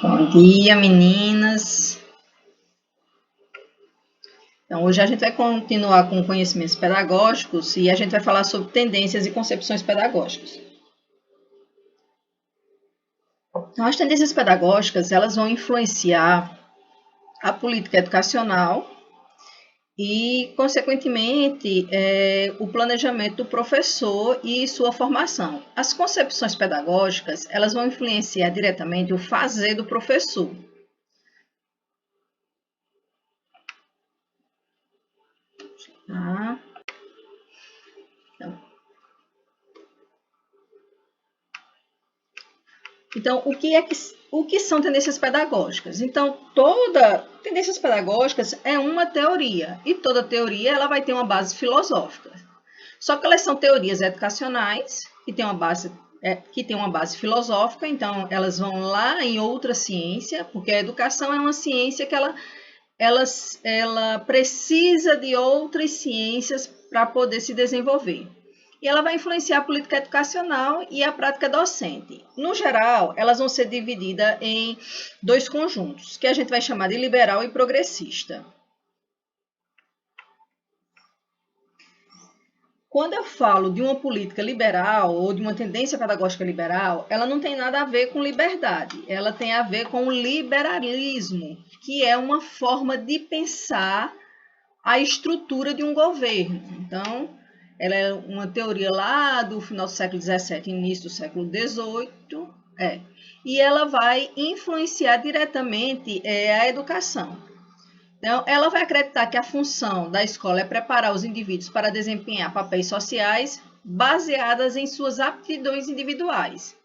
Bom dia, meninas. Então, hoje a gente vai continuar com conhecimentos pedagógicos e a gente vai falar sobre tendências e concepções pedagógicas. Então, as tendências pedagógicas, elas vão influenciar a política educacional e, consequentemente, o planejamento do professor e sua formação. As concepções pedagógicas, elas vão influenciar diretamente o fazer do professor. Tá? Então, o que são tendências pedagógicas? Então, tendências pedagógicas é uma teoria, e toda teoria ela vai ter uma base filosófica. Só que elas são teorias educacionais, que têm uma base filosófica, então elas vão lá em outra ciência, porque a educação é uma ciência que ela precisa de outras ciências para poder se desenvolver. E ela vai influenciar a política educacional e a prática docente. No geral, elas vão ser divididas em dois conjuntos, que a gente vai chamar de liberal e progressista. Quando eu falo de uma política liberal ou de uma tendência pedagógica liberal, ela não tem nada a ver com liberdade, ela tem a ver com o liberalismo, que é uma forma de pensar a estrutura de um governo. Então, ela é uma teoria lá do final do século XVII, início do século XVIII, e ela vai influenciar diretamente a educação. Então, ela vai acreditar que a função da escola é preparar os indivíduos para desempenhar papéis sociais baseadas em suas aptidões individuais.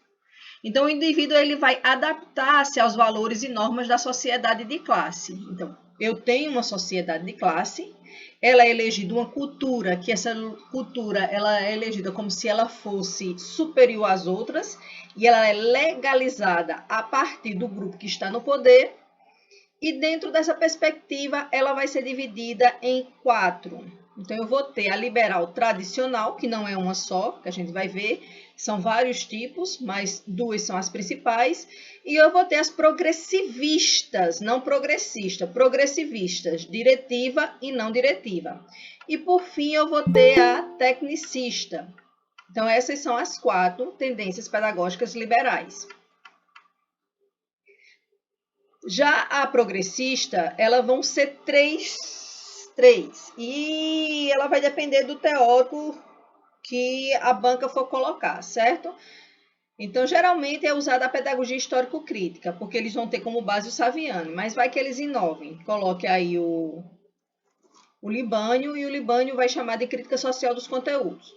Então, o indivíduo ele vai adaptar-se aos valores e normas da sociedade de classe. Então, eu tenho uma sociedade de classe, ela é elegida uma cultura, que essa cultura ela é elegida como se ela fosse superior às outras, e ela é legalizada a partir do grupo que está no poder, e dentro dessa perspectiva ela vai ser dividida em 4. Então, eu vou ter a liberal tradicional, que não é uma só, que a gente vai ver, são vários tipos, mas 2 são as principais. E eu vou ter as progressivistas, não progressistas, progressivistas, diretiva e não diretiva. E, por fim, eu vou ter a tecnicista. Então, essas são as 4 tendências pedagógicas liberais. Já a progressista, elas vão ser três, e ela vai depender do teórico que a banca for colocar, certo? Então, geralmente é usada a pedagogia histórico-crítica, porque eles vão ter como base o Saviani, mas vai que eles inovem. Coloque aí o Libânio, e o Libânio vai chamar de crítica social dos conteúdos.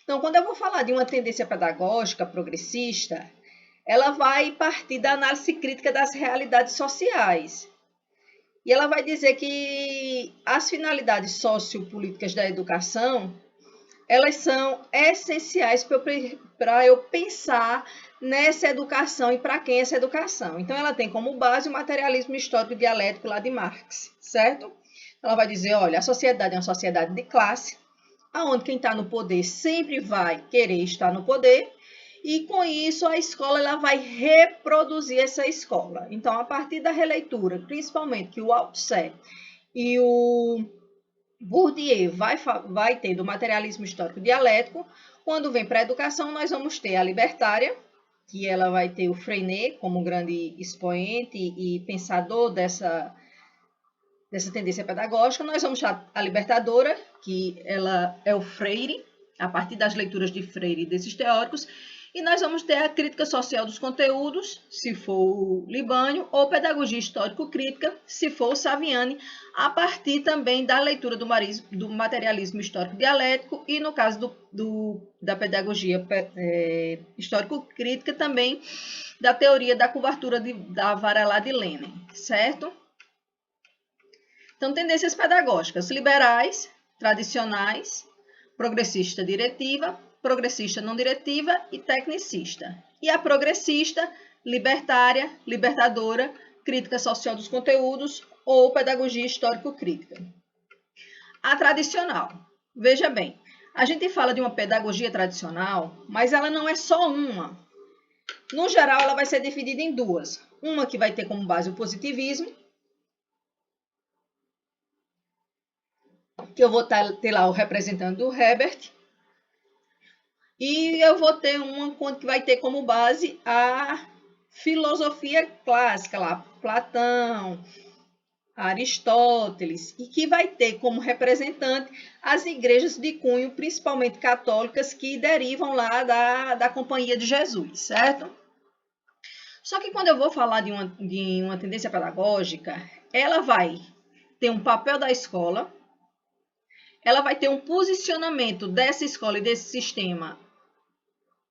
Então, quando eu vou falar de uma tendência pedagógica progressista, ela vai partir da análise crítica das realidades sociais. E ela vai dizer que as finalidades sociopolíticas da educação, elas são essenciais para eu pensar nessa educação e para quem é essa educação. Então, ela tem como base o materialismo histórico dialético lá de Marx, certo? Ela vai dizer, olha, a sociedade é uma sociedade de classe, onde quem está no poder sempre vai querer estar no poder, e com isso a escola ela vai reproduzir essa escola. Então, a partir da releitura, principalmente que o Althusser e o Bourdieu vai ter do materialismo histórico dialético, quando vem para a educação, nós vamos ter a libertária, que ela vai ter o Freinet como grande expoente e pensador dessa tendência pedagógica. Nós vamos ter a libertadora, que ela é o Freire, a partir das leituras de Freire e desses teóricos, e nós vamos ter a crítica social dos conteúdos, se for o Libânio, ou pedagogia histórico-crítica, se for o Saviani, a partir também da leitura do materialismo histórico-dialético e, no caso da pedagogia histórico-crítica, também da teoria da curvatura da vara lá de Lenin, certo? Então, tendências pedagógicas liberais, tradicionais, progressista diretiva, progressista não diretiva e tecnicista. E a progressista, libertária, libertadora, crítica social dos conteúdos ou pedagogia histórico-crítica. A tradicional. Veja bem, a gente fala de uma pedagogia tradicional, mas ela não é só uma. No geral, ela vai ser dividida em 2. Uma que vai ter como base o positivismo, que eu vou ter lá o representante do Herbert, e eu vou ter uma que vai ter como base a filosofia clássica, lá, Platão, Aristóteles, e que vai ter como representante as igrejas de cunho, principalmente católicas, que derivam lá da Companhia de Jesus, certo? Só que quando eu vou falar de uma tendência pedagógica, ela vai ter um papel da escola, ela vai ter um posicionamento dessa escola e desse sistema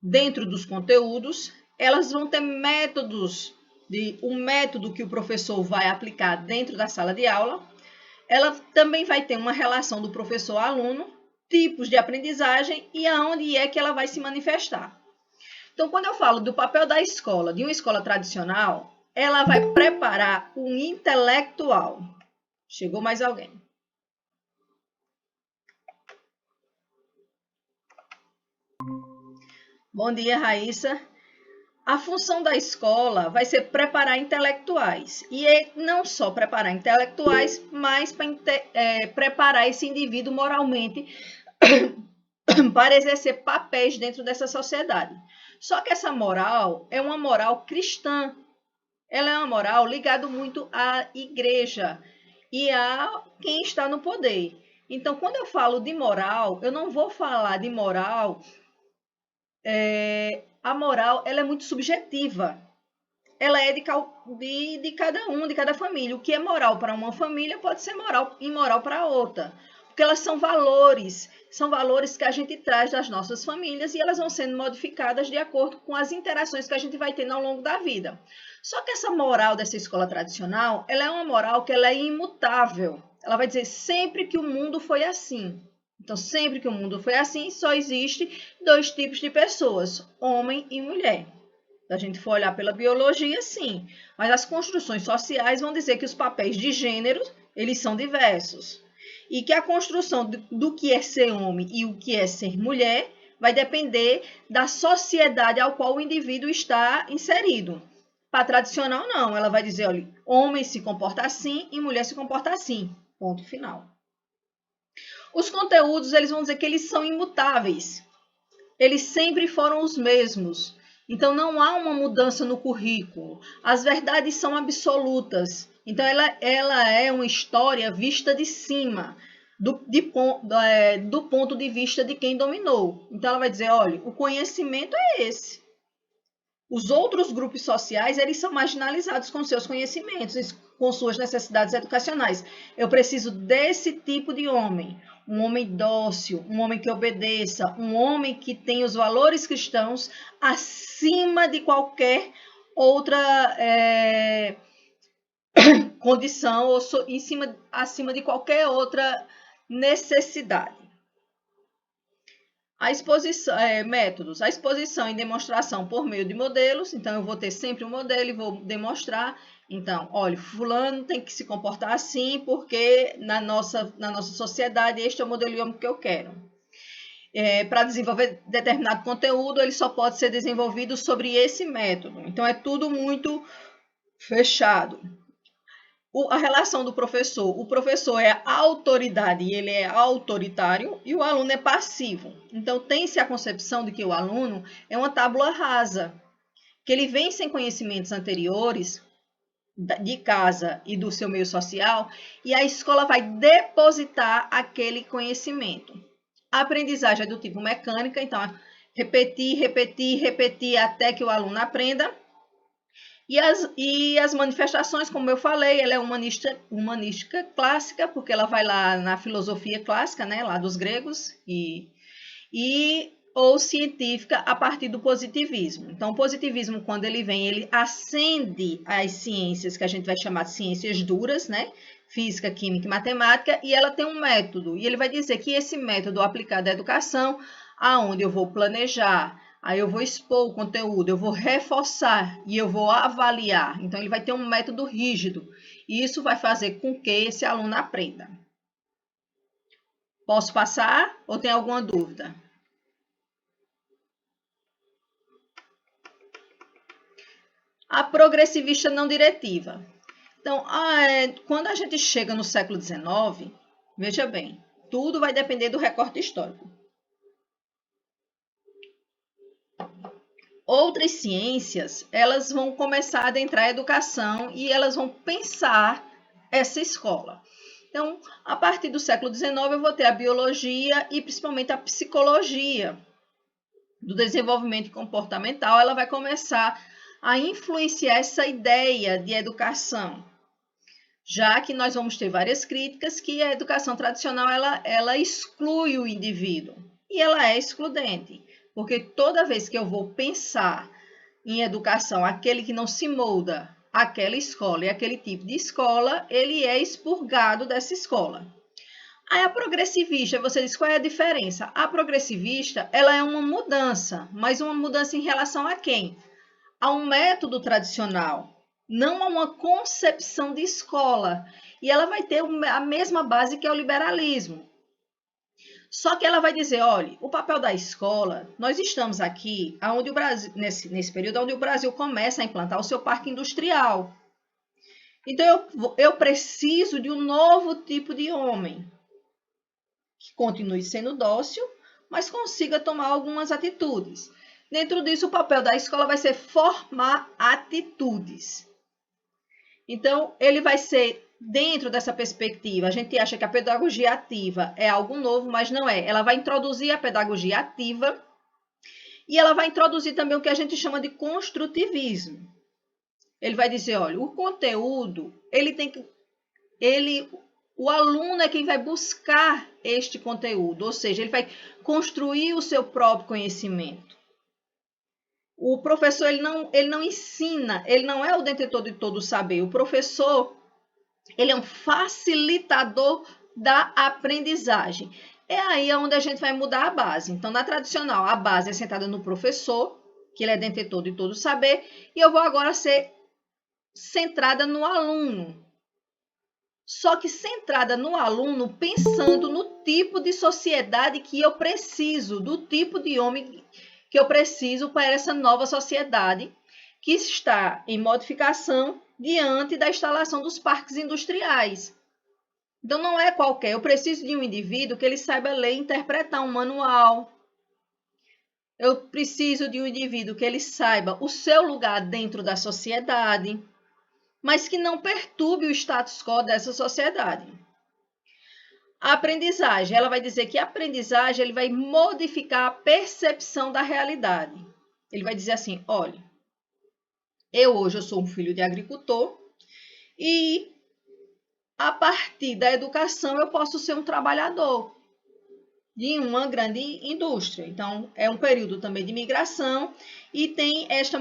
dentro dos conteúdos, elas vão ter métodos, o método que o professor vai aplicar dentro da sala de aula, ela também vai ter uma relação do professor-aluno, tipos de aprendizagem e aonde é que ela vai se manifestar. Então, quando eu falo do papel da escola, de uma escola tradicional, ela vai preparar um intelectual. Chegou mais alguém? Bom dia, Raíssa. A função da escola vai ser preparar intelectuais. E não só preparar intelectuais, mas para preparar esse indivíduo moralmente para exercer papéis dentro dessa sociedade. Só que essa moral é uma moral cristã. Ela é uma moral ligada muito à igreja e a quem está no poder. Então, quando eu falo de moral, eu não vou falar de moral. A moral ela é muito subjetiva. Ela é de cada um, de cada família. O que é moral para uma família pode ser imoral para outra. Porque elas são valores que a gente traz das nossas famílias e elas vão sendo modificadas de acordo com as interações que a gente vai tendo ao longo da vida. Só que essa moral dessa escola tradicional, ela é uma moral que ela é imutável. Ela vai dizer sempre que o mundo foi assim. Então, sempre que o mundo foi assim, só existe dois tipos de pessoas, homem e mulher. Se a gente for olhar pela biologia, sim. Mas as construções sociais vão dizer que os papéis de gênero, eles são diversos. E que a construção do que é ser homem e o que é ser mulher vai depender da sociedade ao qual o indivíduo está inserido. Para tradicional, não. Ela vai dizer, olha, homem se comporta assim e mulher se comporta assim. Ponto final. Os conteúdos, eles vão dizer que eles são imutáveis. Eles sempre foram os mesmos. Então, não há uma mudança no currículo. As verdades são absolutas. Então, ela é uma história vista de cima, do ponto de vista de quem dominou. Então, ela vai dizer, olha, o conhecimento é esse. Os outros grupos sociais, eles são marginalizados com seus conhecimentos, com suas necessidades educacionais. Eu preciso desse tipo de homem. Um homem dócil, um homem que obedeça, um homem que tenha os valores cristãos acima de qualquer outra condição ou acima de qualquer outra necessidade. A exposição, métodos, a exposição e demonstração por meio de modelos. Então, eu vou ter sempre um modelo e vou demonstrar. Então, olha, fulano tem que se comportar assim porque na nossa sociedade este é o modelo de homem que eu quero. Para desenvolver determinado conteúdo, ele só pode ser desenvolvido sobre esse método. Então, é tudo muito fechado. A relação do professor. O professor é a autoridade e ele é autoritário e o aluno é passivo. Então, tem-se a concepção de que o aluno é uma tábua rasa, que ele vem sem conhecimentos anteriores de casa e do seu meio social e a escola vai depositar aquele conhecimento. A aprendizagem é do tipo mecânica, então, repetir até que o aluno aprenda. E as manifestações, como eu falei, ela é humanística clássica, porque ela vai lá na filosofia clássica, né, lá dos gregos, ou científica a partir do positivismo. Então, o positivismo, quando ele vem, ele ascende as ciências, que a gente vai chamar de ciências duras, né, física, química e matemática, e ela tem um método, e ele vai dizer que esse método aplicado à educação, aonde eu vou planejar, aí eu vou expor o conteúdo, eu vou reforçar e eu vou avaliar. Então, ele vai ter um método rígido. E isso vai fazer com que esse aluno aprenda. Posso passar ou tem alguma dúvida? a progressivista não diretiva. Então, quando a gente chega no século XIX, veja bem, tudo vai depender do recorte histórico. Outras ciências, elas vão começar a adentrar a educação e elas vão pensar essa escola. Então, a partir do século XIX, eu vou ter a biologia e principalmente a psicologia do desenvolvimento comportamental, ela vai começar a influenciar essa ideia de educação, já que nós vamos ter várias críticas que a educação tradicional ela exclui o indivíduo e ela é excludente, porque toda vez que eu vou pensar em educação, aquele que não se molda àquela escola e aquele tipo de escola, ele é expurgado dessa escola. Aí a progressivista, você diz qual é a diferença? A progressivista, ela é uma mudança, mas uma mudança em relação a quem? A um método tradicional, não a uma concepção de escola. E ela vai ter a mesma base que é o liberalismo. Só que ela vai dizer, olha, o papel da escola, nós estamos aqui onde o Brasil, nesse período onde o Brasil começa a implantar o seu parque industrial. Então, eu preciso de um novo tipo de homem, que continue sendo dócil, mas consiga tomar algumas atitudes. Dentro disso, o papel da escola vai ser formar atitudes. Então, ele vai ser dentro dessa perspectiva. A gente acha que a pedagogia ativa é algo novo, mas não é. Ela vai introduzir a pedagogia ativa e ela vai introduzir também o que a gente chama de construtivismo. Ele vai dizer, olha, o conteúdo, o aluno é quem vai buscar este conteúdo, ou seja, ele vai construir o seu próprio conhecimento. O professor, ele não ensina, ele não é o detentor de todo o saber. O professor, ele é um facilitador da aprendizagem. É aí onde a gente vai mudar a base. Então, na tradicional, a base é sentada no professor, que ele é detentor de todo o saber, e eu vou agora ser centrada no aluno. Só que centrada no aluno, pensando no tipo de sociedade que eu preciso, do tipo de homem que eu preciso para essa nova sociedade que está em modificação diante da instalação dos parques industriais. Então, não é qualquer. Eu preciso de um indivíduo que ele saiba ler e interpretar um manual. Eu preciso de um indivíduo que ele saiba o seu lugar dentro da sociedade, mas que não perturbe o status quo dessa sociedade. A aprendizagem, ela vai dizer que a aprendizagem ele vai modificar a percepção da realidade. Ele vai dizer assim, olha, hoje eu sou um filho de agricultor e a partir da educação eu posso ser um trabalhador de uma grande indústria. Então, é um período também de migração e tem essa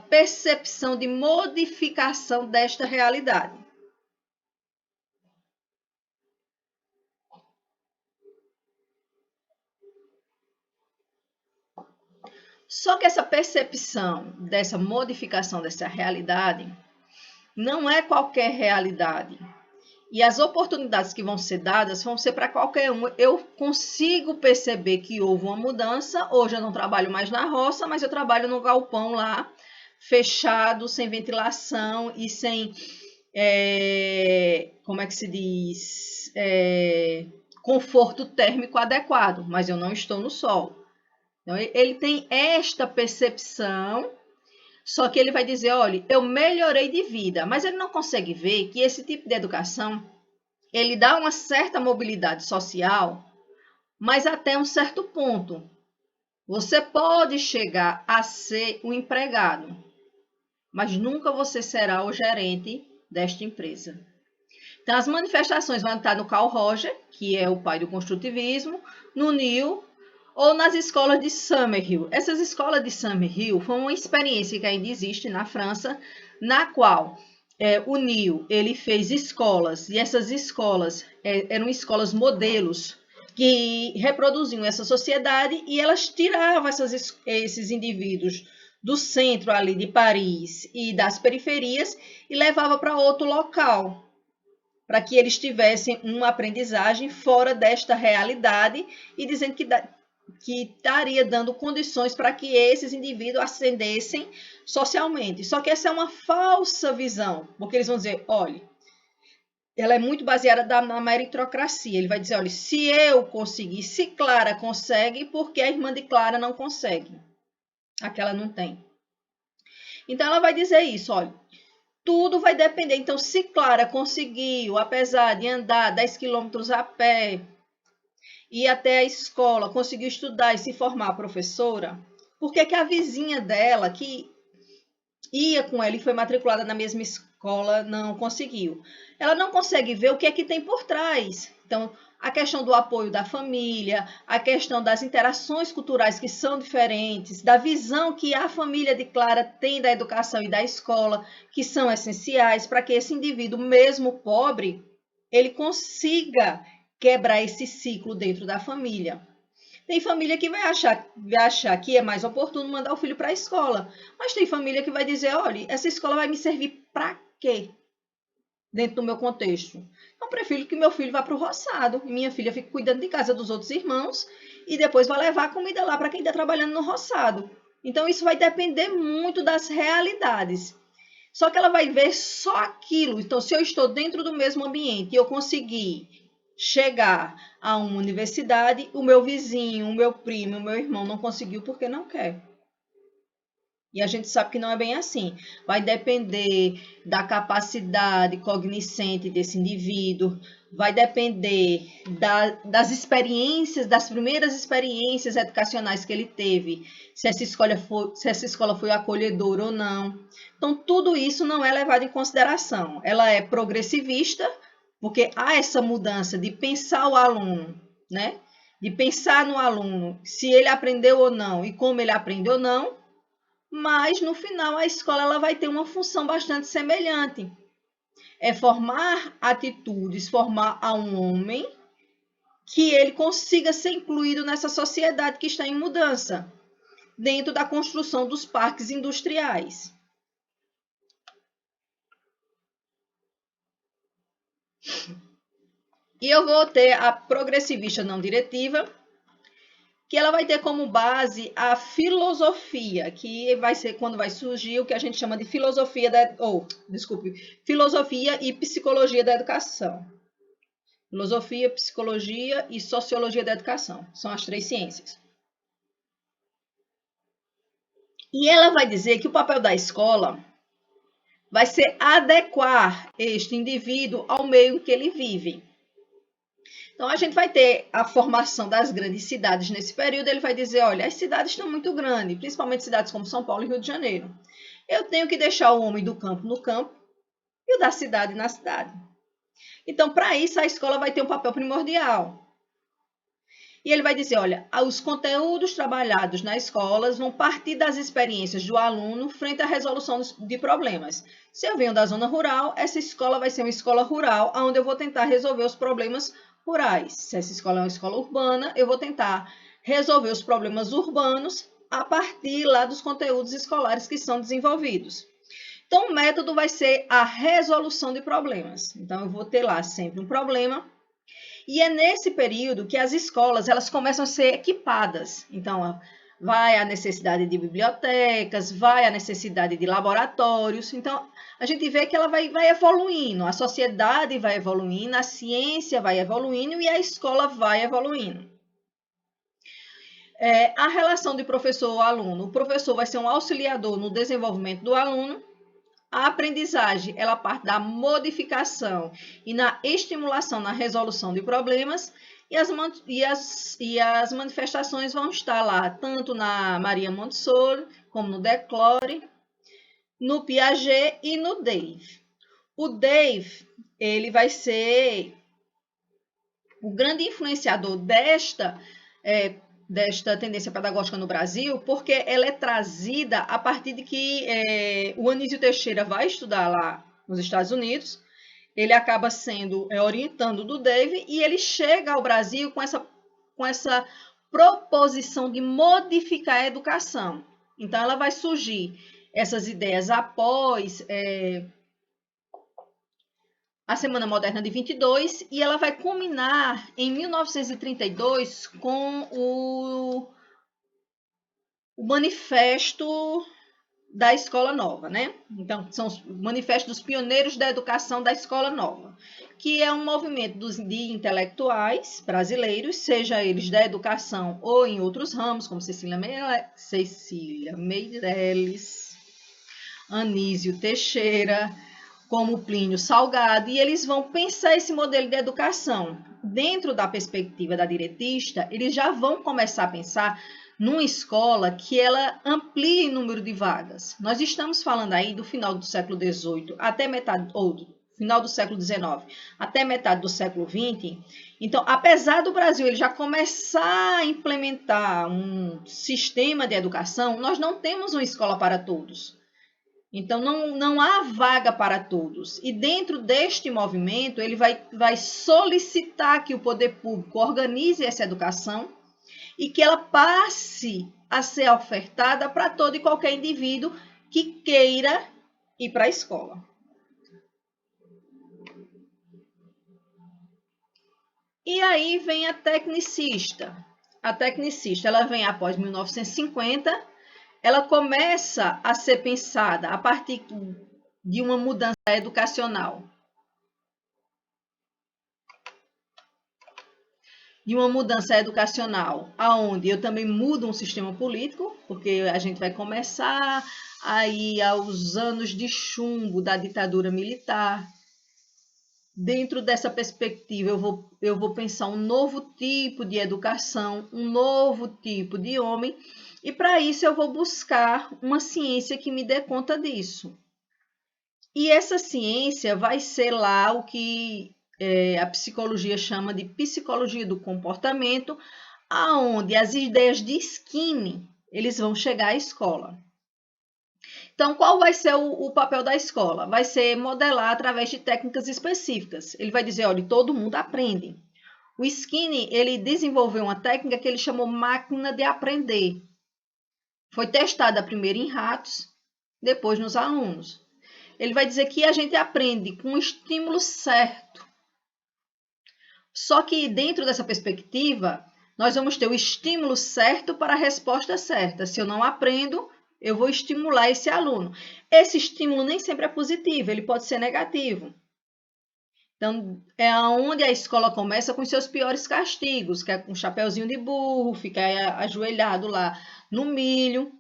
percepção de modificação desta realidade. Só que essa percepção dessa modificação dessa realidade não é qualquer realidade. E as oportunidades que vão ser dadas vão ser para qualquer um. Eu consigo perceber que houve uma mudança. Hoje eu não trabalho mais na roça, mas eu trabalho no galpão lá, fechado, sem ventilação e sem, como é que se diz? Conforto térmico adequado, mas eu não estou no sol. Então, ele tem esta percepção, só que ele vai dizer, olha, eu melhorei de vida, mas ele não consegue ver que esse tipo de educação, ele dá uma certa mobilidade social, mas até um certo ponto. Você pode chegar a ser um empregado, mas nunca você será o gerente desta empresa. Então, as manifestações vão estar no Carl Roger, que é o pai do construtivismo, no New, ou nas escolas de Summerhill. Essas escolas de Summerhill foi uma experiência que ainda existe na França, na qual o New ele fez escolas, e essas escolas eram escolas modelos que reproduziam essa sociedade e elas tiravam esses indivíduos do centro ali de Paris e das periferias e levavam para outro local, para que eles tivessem uma aprendizagem fora desta realidade e dizendo que que estaria dando condições para que esses indivíduos ascendessem socialmente. Só que essa é uma falsa visão, porque eles vão dizer, olha, ela é muito baseada na meritocracia. Ele vai dizer, olha, se eu conseguir, se Clara consegue, por que a irmã de Clara não consegue? Aquela não tem. Então, ela vai dizer isso, olha, tudo vai depender. Então, se Clara conseguiu, apesar de andar 10 quilômetros a pé, ir até a escola, conseguiu estudar e se formar professora, por que a vizinha dela, que ia com ela e foi matriculada na mesma escola, não conseguiu? Ela não consegue ver o que é que tem por trás. Então, a questão do apoio da família, a questão das interações culturais que são diferentes, da visão que a família de Clara tem da educação e da escola, que são essenciais para que esse indivíduo, mesmo pobre, ele consiga quebrar esse ciclo dentro da família. Tem família que vai achar que é mais oportuno mandar o filho para a escola, mas tem família que vai dizer, olha, essa escola vai me servir para quê? Dentro do meu contexto. Eu prefiro que meu filho vá para o roçado e minha filha fique cuidando de casa dos outros irmãos e depois vai levar a comida lá para quem está trabalhando no roçado. Então, isso vai depender muito das realidades. Só que ela vai ver só aquilo. Então, se eu estou dentro do mesmo ambiente e eu conseguir chegar a uma universidade, o meu vizinho, o meu primo, o meu irmão não conseguiu porque não quer. E a gente sabe que não é bem assim. Vai depender da capacidade cognoscente desse indivíduo, vai depender das experiências, das primeiras experiências educacionais que ele teve, se essa escola foi acolhedora ou não. Então, tudo isso não é levado em consideração. Ela é progressivista, porque há essa mudança de pensar o aluno, né? De pensar no aluno, se ele aprendeu ou não e como ele aprendeu ou não, mas no final a escola ela vai ter uma função bastante semelhante. É formar atitudes, formar a um homem que ele consiga ser incluído nessa sociedade que está em mudança, dentro da construção dos parques industriais. E eu vou ter a progressivista não diretiva, que ela vai ter como base a filosofia, que vai ser quando vai surgir o que a gente chama de filosofia filosofia e psicologia da educação. Filosofia, psicologia e sociologia da educação. São as 3 ciências. E ela vai dizer que o papel da escola vai ser adequar este indivíduo ao meio em que ele vive. Então, a gente vai ter a formação das grandes cidades nesse período. Ele vai dizer, olha, as cidades estão muito grandes, principalmente cidades como São Paulo e Rio de Janeiro. Eu tenho que deixar o homem do campo no campo e o da cidade na cidade. Então, para isso, a escola vai ter um papel primordial. E ele vai dizer, olha, os conteúdos trabalhados nas escolas vão partir das experiências do aluno frente à resolução de problemas. Se eu venho da zona rural, essa escola vai ser uma escola rural, onde eu vou tentar resolver os problemas rurais. Se essa escola é uma escola urbana, eu vou tentar resolver os problemas urbanos a partir lá dos conteúdos escolares que são desenvolvidos. Então, o método vai ser a resolução de problemas. Então, eu vou ter lá sempre um problema. E é nesse período que as escolas elas começam a ser equipadas. Então, vai a necessidade de bibliotecas, vai a necessidade de laboratórios. Então, a gente vê que ela vai evoluindo, a sociedade vai evoluindo, a ciência vai evoluindo e a escola vai evoluindo. A relação de professor-aluno. O professor vai ser um auxiliador no desenvolvimento do aluno. A aprendizagem, ela parte da modificação e na estimulação na resolução de problemas, e as manifestações vão estar lá, tanto na Maria Montessori, como no Declore, no Piaget e no Dave. O Dave, ele vai ser o grande influenciador desta tendência pedagógica no Brasil, porque ela é trazida a partir de que o Anísio Teixeira vai estudar lá nos Estados Unidos, ele acaba sendo orientando do Dave e ele chega ao Brasil com essa proposição de modificar a educação. Então, ela vai surgir essas ideias após a Semana Moderna de 22, e ela vai culminar em 1932 com o Manifesto da Escola Nova, né? Então, são os manifestos dos pioneiros da educação da Escola Nova, que é um movimento de intelectuais brasileiros, seja eles da educação ou em outros ramos, como Cecília Meirelles, Anísio Teixeira, como Plínio Salgado, e eles vão pensar esse modelo de educação. Dentro da perspectiva da diretista, eles já vão começar a pensar numa escola que ela amplie o número de vagas. Nós estamos falando aí do final do século XVIII até metade, ou do final do século XIX até metade do século XX. Então, apesar do Brasil ele já começar a implementar um sistema de educação, nós não temos uma escola para todos. Então, não há vaga para todos. E dentro deste movimento, ele vai solicitar que o poder público organize essa educação e que ela passe a ser ofertada para todo e qualquer indivíduo que queira ir para a escola. E aí vem a tecnicista. A tecnicista, ela vem após 1950, ela começa a ser pensada a partir de uma mudança educacional. De uma mudança educacional, aonde eu também mudo um sistema político, porque a gente vai começar aí aos anos de chumbo da ditadura militar. Dentro dessa perspectiva, eu vou pensar um novo tipo de educação, um novo tipo de homem, e para isso eu vou buscar uma ciência que me dê conta disso. E essa ciência vai ser lá o que a psicologia chama de psicologia do comportamento, aonde as ideias de Skinner, eles vão chegar à escola. Então, qual vai ser o papel da escola? Vai ser modelar através de técnicas específicas. Ele vai dizer, olha, todo mundo aprende. O Skinner, ele desenvolveu uma técnica que ele chamou máquina de aprender. Foi testada primeiro em ratos, depois nos alunos. Ele vai dizer que a gente aprende com o estímulo certo. Só que dentro dessa perspectiva, nós vamos ter o estímulo certo para a resposta certa. Se eu não aprendo, eu vou estimular esse aluno. Esse estímulo nem sempre é positivo, ele pode ser negativo. Então, é onde a escola começa com seus piores castigos, que é com um chapeuzinho de burro, ficar ajoelhado lá no milho.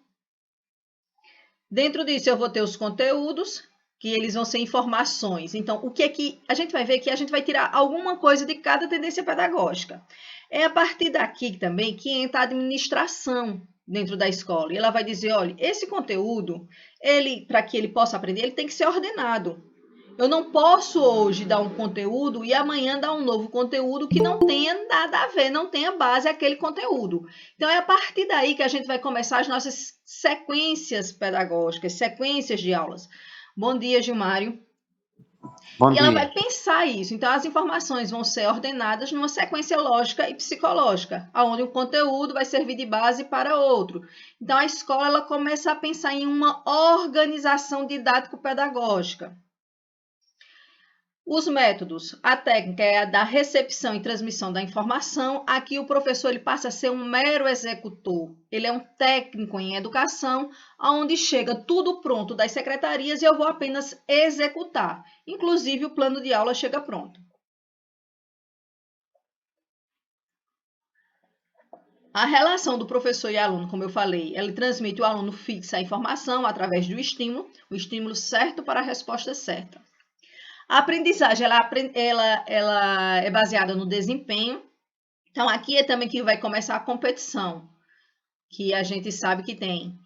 Dentro disso, eu vou ter os conteúdos, que eles vão ser informações. Então, o que é que a gente vai ver que a gente vai tirar alguma coisa de cada tendência pedagógica. É a partir daqui também que entra a administração dentro da escola. E ela vai dizer, olha, esse conteúdo, para que ele possa aprender, ele tem que ser ordenado. Eu não posso hoje dar um conteúdo e amanhã dar um novo conteúdo que não tenha nada a ver, não tenha base aquele conteúdo. Então, é a partir daí que a gente vai começar as nossas sequências pedagógicas, sequências de aulas. Bom dia, Gilmário. Bom dia. Ela vai pensar isso. Então, as informações vão ser ordenadas numa sequência lógica e psicológica, onde o conteúdo vai servir de base para outro. Então, a escola ela começa a pensar em uma organização didático-pedagógica. Os métodos, a técnica é a da recepção e transmissão da informação. Aqui o professor ele passa a ser um mero executor. Ele é um técnico em educação, onde chega tudo pronto das secretarias e eu vou apenas executar. Inclusive o plano de aula chega pronto. A relação do professor e aluno, como eu falei, ele transmite o aluno fixa a informação através do estímulo, o estímulo certo para a resposta certa. A aprendizagem ela é baseada no desempenho. Então, aqui é também que vai começar a competição, que a gente sabe que tem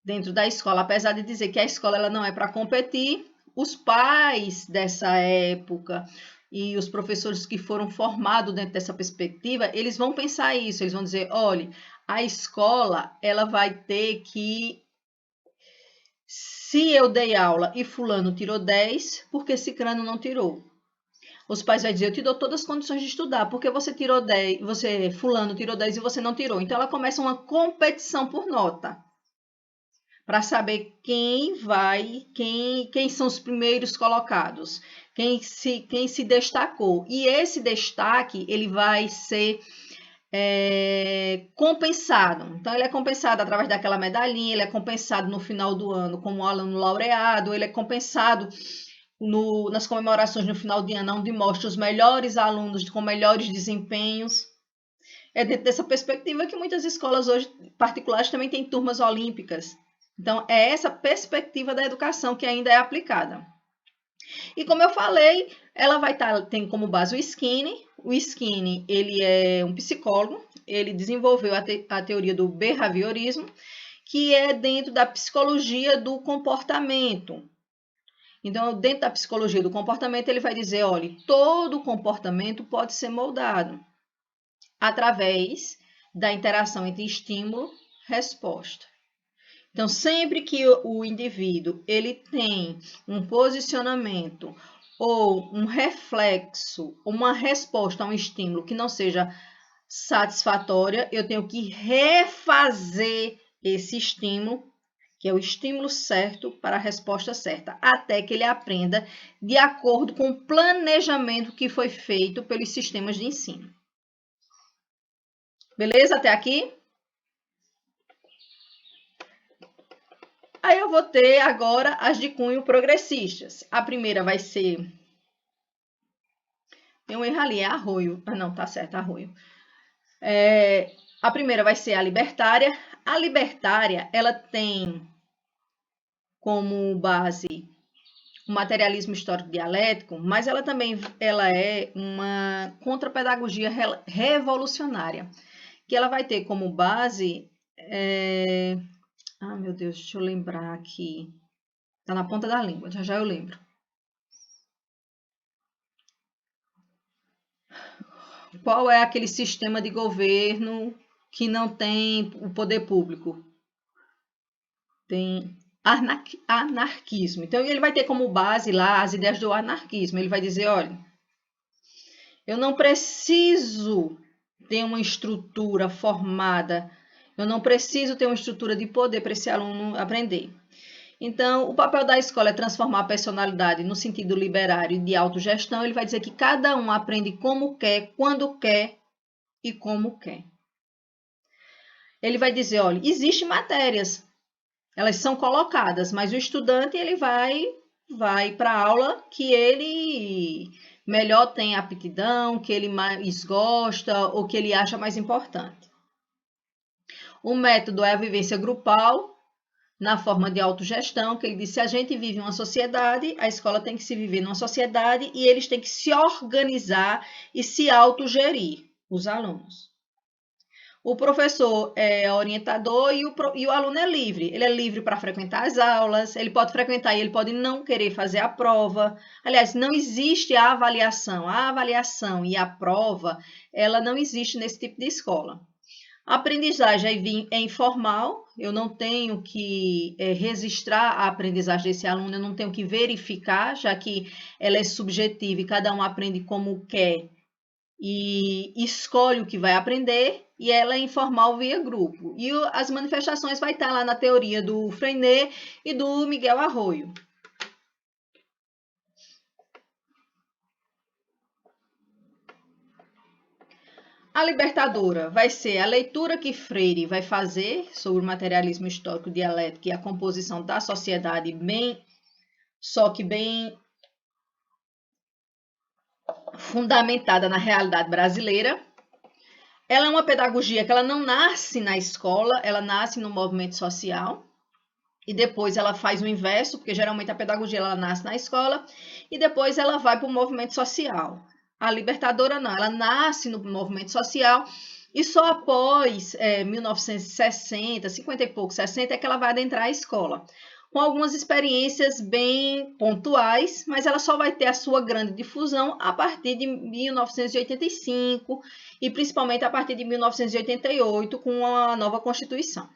dentro da escola. Apesar de dizer que a escola ela não é para competir, os pais dessa época e os professores que foram formados dentro dessa perspectiva, eles vão pensar isso. Eles vão dizer, olha, a escola ela vai ter que... Se eu dei aula e fulano tirou 10, porque cicrano não tirou? Os pais vão dizer, eu te dou todas as condições de estudar, porque você tirou 10, fulano tirou 10 e você não tirou. Então, ela começa uma competição por nota, para saber quem são os primeiros colocados, quem se destacou. E esse destaque ele vai ser compensado. Então, ele é compensado através daquela medalhinha, ele é compensado no final do ano como um aluno laureado, ele é compensado nas comemorações no final de ano, onde mostra os melhores alunos com melhores desempenhos. É dentro dessa perspectiva que muitas escolas hoje particulares também têm turmas olímpicas. Então, é essa perspectiva da educação que ainda é aplicada. E como eu falei, ela vai tem como base o Skinner. O Skinner, ele é um psicólogo, ele desenvolveu a teoria do behaviorismo, que é dentro da psicologia do comportamento. Então, dentro da psicologia do comportamento, ele vai dizer, olha, todo comportamento pode ser moldado através da interação entre estímulo e resposta. Então, sempre que o indivíduo ele tem um posicionamento ou um reflexo, uma resposta a um estímulo que não seja satisfatória, eu tenho que refazer esse estímulo, que é o estímulo certo para a resposta certa, até que ele aprenda de acordo com o planejamento que foi feito pelos sistemas de ensino. Beleza até aqui? Aí eu vou ter agora as de cunho progressistas. A primeira vai ser... Tem um erro ali, é Arroio. Ah, não, tá certo, Arroio. A primeira vai ser a libertária. A libertária, ela tem como base o materialismo histórico dialético, mas ela também é uma contrapedagogia revolucionária, que ela vai ter como base... Ah, meu Deus, deixa eu lembrar aqui. Tá na ponta da língua, já eu lembro. Qual é aquele sistema de governo que não tem o poder público? Tem anarquismo. Então, ele vai ter como base lá as ideias do anarquismo. Ele vai dizer, olha, eu não preciso ter uma estrutura formada, eu não preciso ter uma estrutura de poder para esse aluno aprender. Então, o papel da escola é transformar a personalidade no sentido liberário de autogestão. Ele vai dizer que cada um aprende como quer, quando quer e como quer. Ele vai dizer, olha, existem matérias, elas são colocadas, mas o estudante ele vai para a aula que ele melhor tem aptidão, que ele mais gosta ou que ele acha mais importante. O método é a vivência grupal, na forma de autogestão, que ele disse, se a gente vive em uma sociedade, a escola tem que se viver numa sociedade e eles têm que se organizar e se autogerir, os alunos. O professor é orientador e o aluno é livre. Ele é livre para frequentar as aulas, ele pode frequentar e ele pode não querer fazer a prova. Aliás, não existe a avaliação. A avaliação e a prova, ela não existe nesse tipo de escola. A aprendizagem é informal, eu não tenho que registrar a aprendizagem desse aluno, eu não tenho que verificar, já que ela é subjetiva e cada um aprende como quer e escolhe o que vai aprender, e ela é informal via grupo. E as manifestações vai estar lá na teoria do Freinet e do Miguel Arroio. A libertadora vai ser a leitura que Freire vai fazer sobre o materialismo histórico dialético e a composição da sociedade, só que bem fundamentada na realidade brasileira. Ela é uma pedagogia que ela não nasce na escola, ela nasce no movimento social. E depois ela faz o inverso, porque geralmente a pedagogia ela nasce na escola e depois ela vai para o movimento social. A libertadora não, ela nasce no movimento social e só após 1960, 50 e pouco, 60, é que ela vai adentrar a escola. Com algumas experiências bem pontuais, mas ela só vai ter a sua grande difusão a partir de 1985 e principalmente a partir de 1988 com a nova Constituição.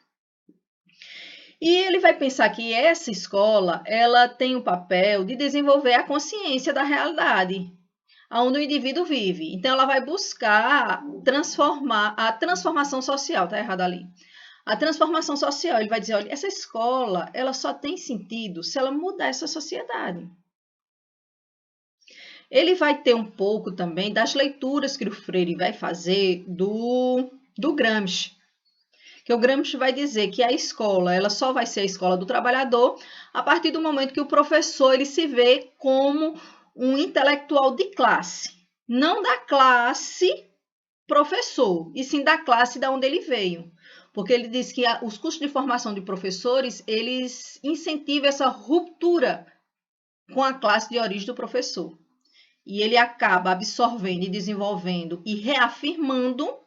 E ele vai pensar que essa escola ela tem o papel de desenvolver a consciência da realidade, onde o indivíduo vive. Então, ela vai buscar transformar a transformação social, tá errado ali. A transformação social, ele vai dizer, olha, essa escola, ela só tem sentido se ela mudar essa sociedade. Ele vai ter um pouco também das leituras que o Freire vai fazer do Gramsci. Que o Gramsci vai dizer que a escola, ela só vai ser a escola do trabalhador a partir do momento que o professor ele se vê como um intelectual de classe. Não da classe professor, e sim da classe da onde ele veio. Porque ele diz que os cursos de formação de professores, eles incentivam essa ruptura com a classe de origem do professor. E ele acaba absorvendo e desenvolvendo e reafirmando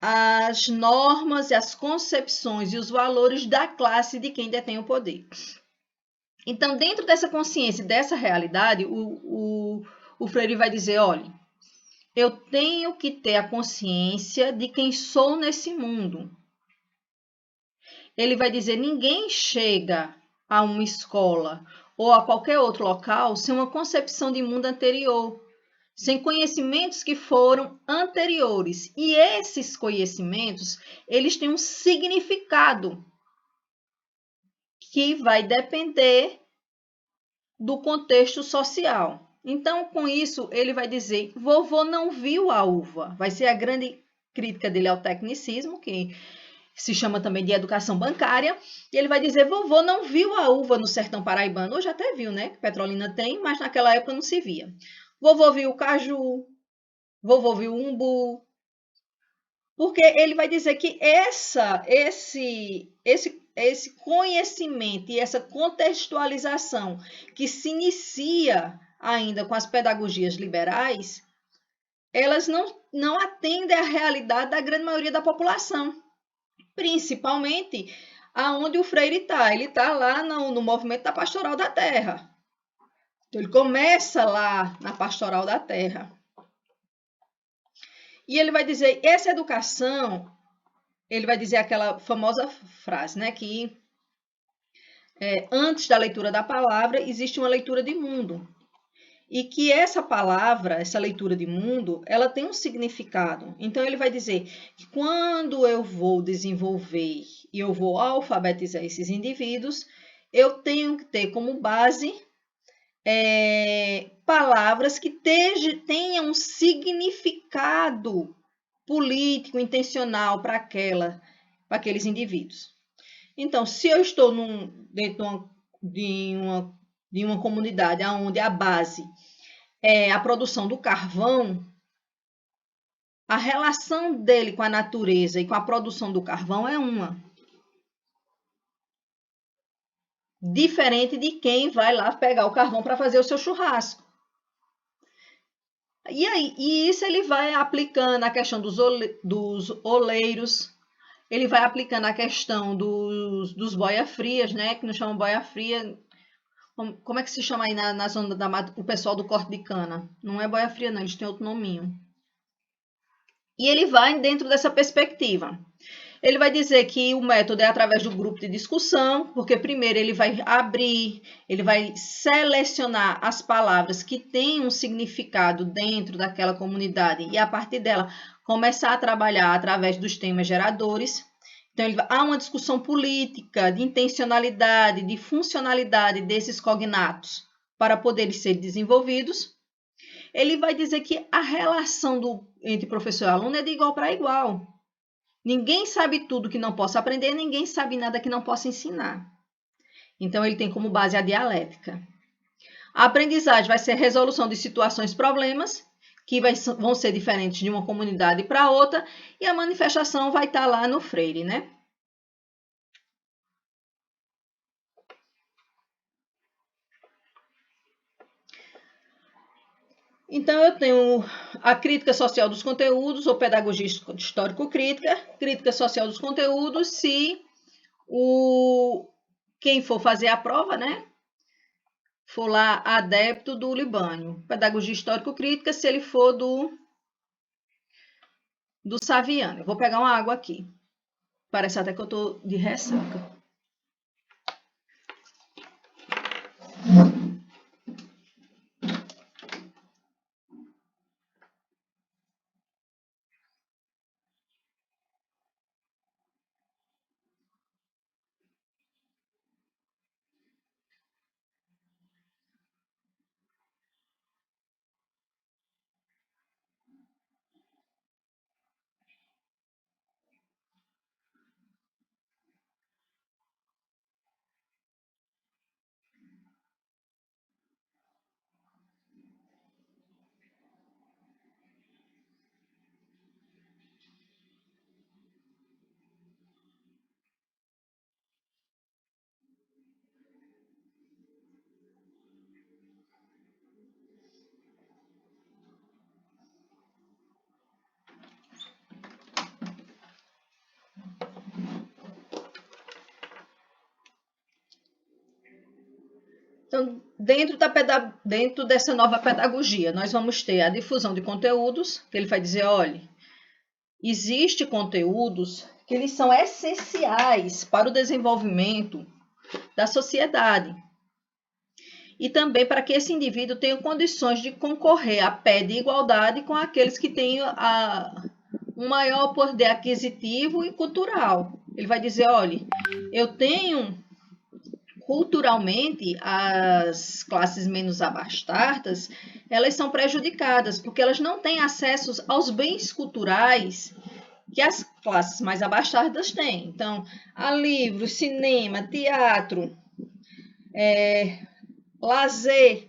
as normas e as concepções e os valores da classe de quem detém o poder. Então, dentro dessa consciência, dessa realidade, o Freire vai dizer, olha, eu tenho que ter a consciência de quem sou nesse mundo. Ele vai dizer, ninguém chega a uma escola ou a qualquer outro local sem uma concepção de mundo anterior, sem conhecimentos que foram anteriores. E esses conhecimentos, eles têm um significado que vai depender do contexto social. Então, com isso, ele vai dizer, vovô não viu a uva. Vai ser a grande crítica dele ao tecnicismo, que se chama também de educação bancária, e ele vai dizer, vovô não viu a uva no sertão paraibano. Hoje até viu, né? Que Petrolina tem, mas naquela época não se via. Vovô viu o caju, vovô viu o umbu, porque ele vai dizer que esse conhecimento e essa contextualização que se inicia ainda com as pedagogias liberais, elas não atendem à realidade da grande maioria da população, principalmente aonde o Freire está. Ele está lá no movimento da Pastoral da Terra. Então, ele começa lá na Pastoral da Terra. E ele vai dizer, essa educação, ele vai dizer aquela famosa frase, né, que antes da leitura da palavra existe uma leitura de mundo. E que essa palavra, essa leitura de mundo, ela tem um significado. Então, ele vai dizer que quando eu vou desenvolver e eu vou alfabetizar esses indivíduos, eu tenho que ter como base palavras que tenham um significado político, intencional para aqueles indivíduos. Então, se eu estou dentro de uma comunidade onde a base é a produção do carvão, a relação dele com a natureza e com a produção do carvão é uma. Diferente de quem vai lá pegar o carvão para fazer o seu churrasco. E isso ele vai aplicando a questão dos oleiros, ele vai aplicando a questão dos boia-frias, né? Que não chamam boia-fria. Como é que se chama aí na zona da mata o pessoal do corte de cana? Não é boia-fria, não, eles têm outro nominho. E ele vai dentro dessa perspectiva. Ele vai dizer que o método é através do grupo de discussão, porque primeiro ele vai abrir, ele vai selecionar as palavras que têm um significado dentro daquela comunidade e a partir dela começar a trabalhar através dos temas geradores. Então, há uma discussão política, de intencionalidade, de funcionalidade desses cognatos para poderem ser desenvolvidos. Ele vai dizer que a relação entre professor e aluno é de igual para igual. Ninguém sabe tudo que não possa aprender, ninguém sabe nada que não possa ensinar. Então, ele tem como base a dialética. A aprendizagem vai ser resolução de situações, problemas, que vão ser diferentes de uma comunidade para outra, e a manifestação vai estar lá no Freire, né? Então, eu tenho a crítica social dos conteúdos, ou pedagogia histórico-crítica, crítica social dos conteúdos, se quem for fazer a prova, né, for lá adepto do Libânio. Pedagogia histórico-crítica, se ele for do Saviano. Eu vou pegar uma água aqui. Parece até que eu estou de ressaca. Então, dentro dessa nova pedagogia, nós vamos ter a difusão de conteúdos, que ele vai dizer, olha, existem conteúdos que eles são essenciais para o desenvolvimento da sociedade. E também para que esse indivíduo tenha condições de concorrer a pé de igualdade com aqueles que têm um maior poder aquisitivo e cultural. Ele vai dizer, olha, eu tenho culturalmente as classes menos abastadas, elas são prejudicadas porque elas não têm acesso aos bens culturais que as classes mais abastadas têm. Então, a livros, cinema, teatro, lazer.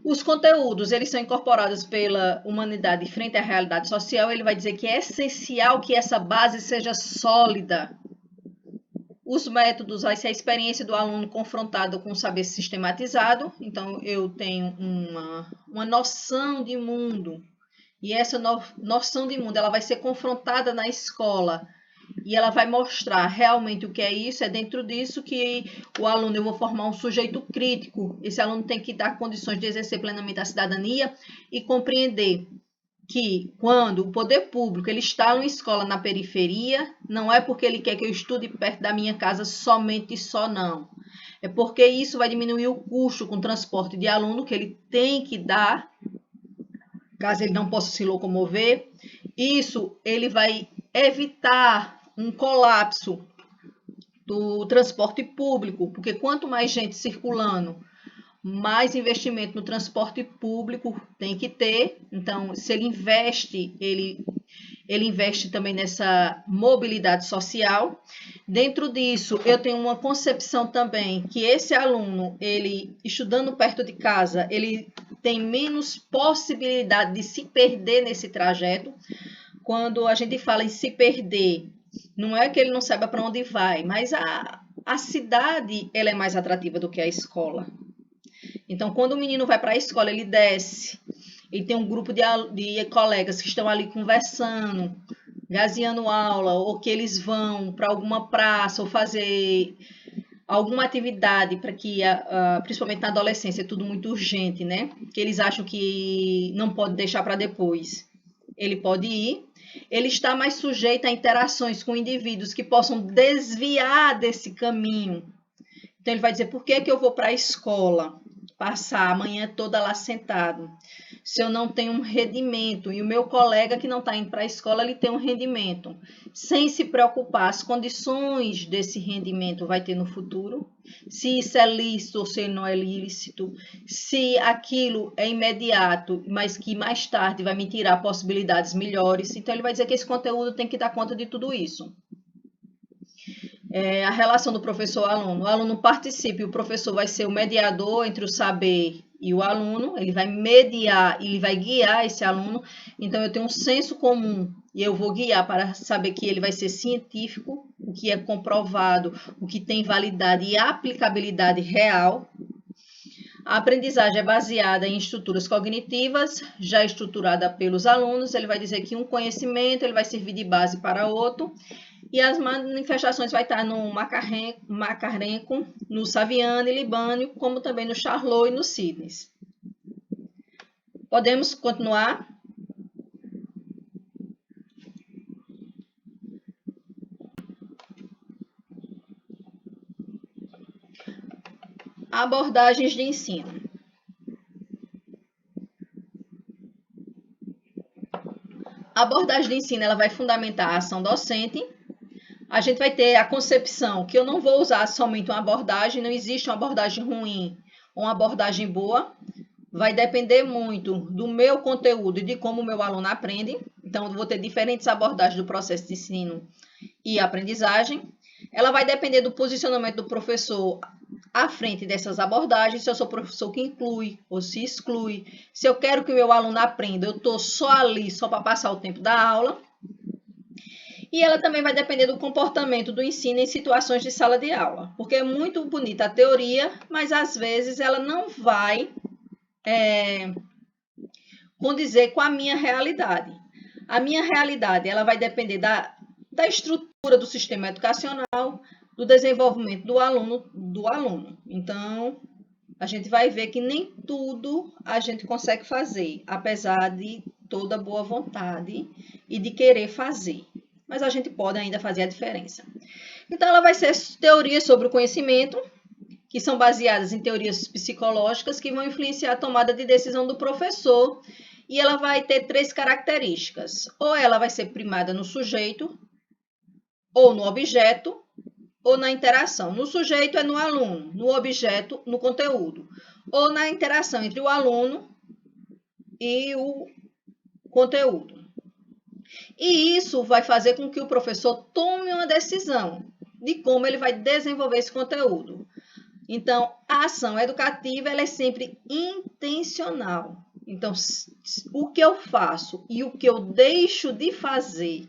Os conteúdos, eles são incorporados pela humanidade frente à realidade social. Ele vai dizer que é essencial que essa base seja sólida. Os métodos, vai ser a experiência do aluno confrontado com o saber sistematizado. Então, eu tenho uma noção de mundo. E essa noção de mundo, ela vai ser confrontada na escola. E ela vai mostrar realmente o que é isso. É dentro disso que o aluno, eu vou formar um sujeito crítico. Esse aluno tem que dar condições de exercer plenamente a cidadania e compreender que quando o poder público ele está numa escola na periferia, não é porque ele quer que eu estude perto da minha casa somente e só não. É porque isso vai diminuir o custo com o transporte de aluno que ele tem que dar, caso ele não possa se locomover. Isso ele vai evitar um colapso do transporte público, porque quanto mais gente circulando, mais investimento no transporte público tem que ter. Então, se ele investe, ele investe também nessa mobilidade social. Dentro disso, eu tenho uma concepção também que esse aluno, ele estudando perto de casa, ele tem menos possibilidade de se perder nesse trajeto. Quando a gente fala em se perder, não é que ele não saiba para onde vai, mas a cidade ela é mais atrativa do que a escola. Então, quando o menino vai para a escola, ele desce, ele tem um grupo de colegas que estão ali conversando, gazeando aula, ou que eles vão para alguma praça ou fazer alguma atividade para que, principalmente na adolescência, é tudo muito urgente, né? Que eles acham que não pode deixar para depois. Ele pode ir. Ele está mais sujeito a interações com indivíduos que possam desviar desse caminho. Então, ele vai dizer, por que eu vou para a escola? Passar a manhã toda lá sentado, se eu não tenho um rendimento, e o meu colega que não está indo para a escola, ele tem um rendimento, sem se preocupar as condições desse rendimento vai ter no futuro, se isso é lícito ou se não é lícito, se aquilo é imediato, mas que mais tarde vai me tirar possibilidades melhores. Então, ele vai dizer que esse conteúdo tem que dar conta de tudo isso. A relação do professor-aluno. O aluno participa e o professor vai ser o mediador entre o saber e o aluno. Ele vai mediar, ele vai guiar esse aluno. Então, eu tenho um senso comum e eu vou guiar para saber que ele vai ser científico, o que é comprovado, o que tem validade e aplicabilidade real. A aprendizagem é baseada em estruturas cognitivas, já estruturada pelos alunos. Ele vai dizer que um conhecimento ele vai servir de base para outro. E as manifestações vai estar no Macarenco, no Saviano e Libânio, como também no Charlot e no Sidney. Podemos continuar? Abordagens de ensino. A abordagem de ensino ela vai fundamentar a ação docente. A gente vai ter a concepção que eu não vou usar somente uma abordagem, não existe uma abordagem ruim ou uma abordagem boa. Vai depender muito do meu conteúdo e de como o meu aluno aprende. Então, eu vou ter diferentes abordagens do processo de ensino e aprendizagem. Ela vai depender do posicionamento do professor à frente dessas abordagens, se eu sou professor que inclui ou se exclui. Se eu quero que o meu aluno aprenda, eu estou só ali, só para passar o tempo da aula. E ela também vai depender do comportamento do ensino em situações de sala de aula, porque é muito bonita a teoria, mas às vezes ela não vai condizer com a minha realidade. A minha realidade ela vai depender da estrutura do sistema educacional, do desenvolvimento do aluno. Então, a gente vai ver que nem tudo a gente consegue fazer, apesar de toda boa vontade e de querer fazer. Mas a gente pode ainda fazer a diferença. Então, ela vai ser teorias sobre o conhecimento, que são baseadas em teorias psicológicas que vão influenciar a tomada de decisão do professor, e ela vai ter 3 características. Ou ela vai ser primada no sujeito, ou no objeto, ou na interação. No sujeito é no aluno, no objeto, no conteúdo. Ou na interação entre o aluno e o conteúdo. E isso vai fazer com que o professor tome uma decisão de como ele vai desenvolver esse conteúdo. Então, a ação educativa ela é sempre intencional. Então, o que eu faço e o que eu deixo de fazer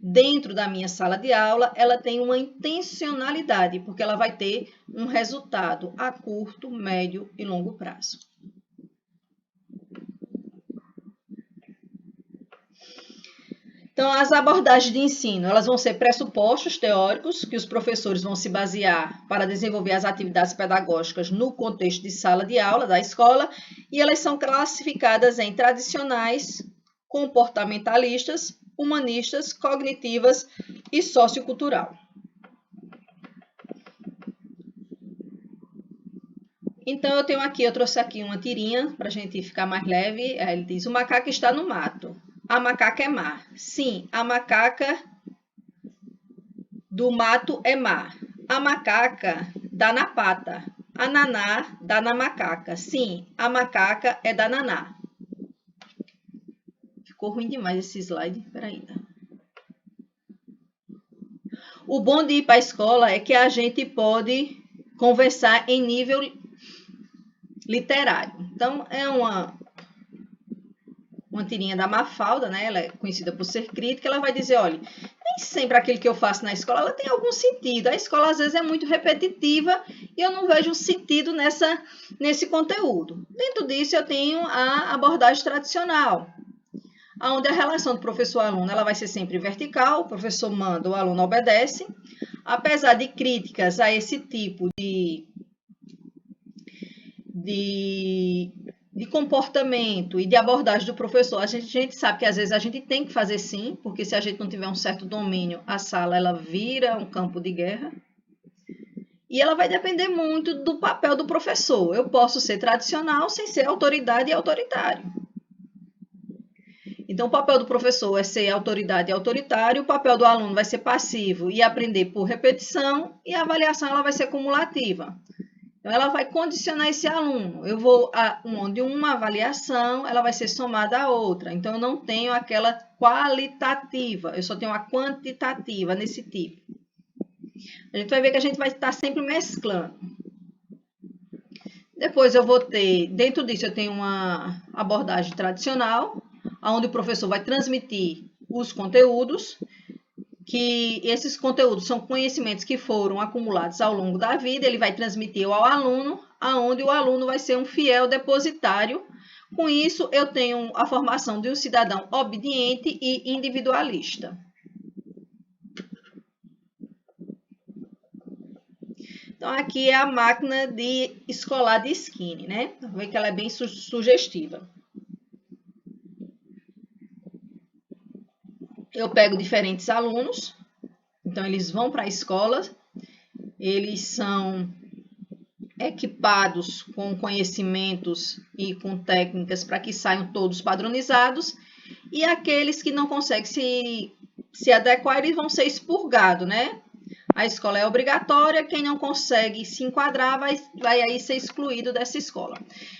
dentro da minha sala de aula, ela tem uma intencionalidade, porque ela vai ter um resultado a curto, médio e longo prazo. Então, as abordagens de ensino, elas vão ser pressupostos teóricos que os professores vão se basear para desenvolver as atividades pedagógicas no contexto de sala de aula da escola, e elas são classificadas em tradicionais, comportamentalistas, humanistas, cognitivas e sociocultural. Então, eu trouxe aqui uma tirinha para a gente ficar mais leve. Ele diz, o macaco está no mato. A macaca é má. Sim, a macaca do mato é má. A macaca dá na pata. A naná dá na macaca. Sim, a macaca é da naná. Ficou ruim demais esse slide. Peraí. O bom de ir para a escola é que a gente pode conversar em nível literário. Então, é uma tirinha da Mafalda, né? Ela é conhecida por ser crítica, ela vai dizer, olha, nem sempre aquilo que eu faço na escola ela tem algum sentido. A escola, às vezes, é muito repetitiva e eu não vejo sentido nesse conteúdo. Dentro disso, eu tenho a abordagem tradicional, onde a relação do professor-aluno ela vai ser sempre vertical, o professor manda, o aluno obedece. Apesar de críticas a esse tipo de comportamento e de abordagem do professor, a gente sabe que às vezes a gente tem que fazer sim, porque se a gente não tiver um certo domínio, a sala ela vira um campo de guerra. E ela vai depender muito do papel do professor. Eu posso ser tradicional sem ser autoridade e autoritário. Então, o papel do professor é ser autoridade e autoritário, o papel do aluno vai ser passivo e aprender por repetição, e a avaliação ela vai ser cumulativa. Então, ela vai condicionar esse aluno. Eu vou onde uma avaliação ela vai ser somada a outra. Então, eu não tenho aquela qualitativa, eu só tenho a quantitativa nesse tipo. A gente vai ver que a gente vai estar sempre mesclando. Depois eu vou ter, dentro disso eu tenho uma abordagem tradicional, onde o professor vai transmitir os conteúdos, que esses conteúdos são conhecimentos que foram acumulados ao longo da vida, ele vai transmitir ao aluno, aonde o aluno vai ser um fiel depositário. Com isso, eu tenho a formação de um cidadão obediente e individualista. Então, aqui é a máquina escolar de Skinner, né? Vê que ela é bem sugestiva. Eu pego diferentes alunos, então eles vão para a escola, eles são equipados com conhecimentos e com técnicas para que saiam todos padronizados, e aqueles que não conseguem se adequar, eles vão ser expurgados, né? A escola é obrigatória, quem não consegue se enquadrar vai aí ser excluído dessa escola.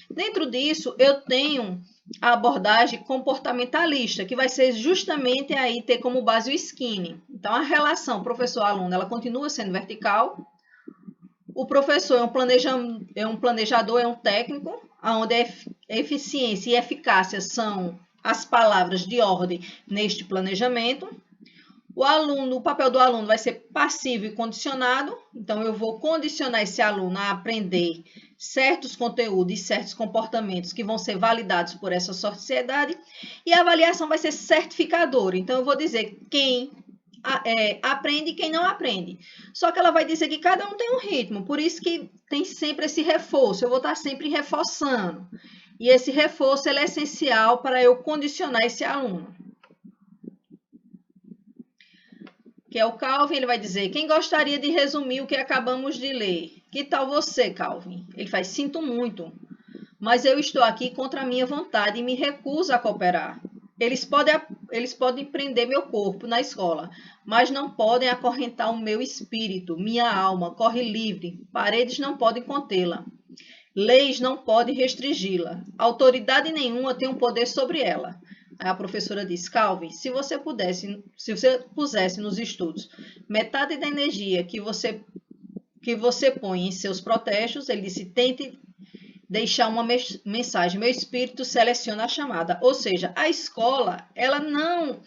Dentro disso, eu tenho a abordagem comportamentalista, que vai ser justamente aí ter como base o Skinner. Então, a relação professor-aluno, ela continua sendo vertical. O professor é um planejador, é um técnico, onde eficiência e eficácia são as palavras de ordem neste planejamento. O papel do aluno vai ser passivo e condicionado, então eu vou condicionar esse aluno a aprender certos conteúdos e certos comportamentos que vão ser validados por essa sociedade, e a avaliação vai ser certificadora, então eu vou dizer quem aprende e quem não aprende. Só que ela vai dizer que cada um tem um ritmo, por isso que tem sempre esse reforço. Eu vou estar sempre reforçando. E esse reforço é essencial para eu condicionar esse aluno. Que é o Calvin, ele vai dizer: quem gostaria de resumir o que acabamos de ler? Que tal você, Calvin? Ele faz: sinto muito, mas eu estou aqui contra a minha vontade e me recuso a cooperar. Eles podem prender meu corpo na escola, mas não podem acorrentar o meu espírito, minha alma corre livre, paredes não podem contê-la. Leis não podem restringi-la. Autoridade nenhuma tem um poder sobre ela. Aí a professora disse: Calvin, se você pusesse nos estudos metade da energia que você põe em seus protestos, ele disse: tente deixar uma mensagem. Meu espírito seleciona a chamada. Ou seja, a escola, ela não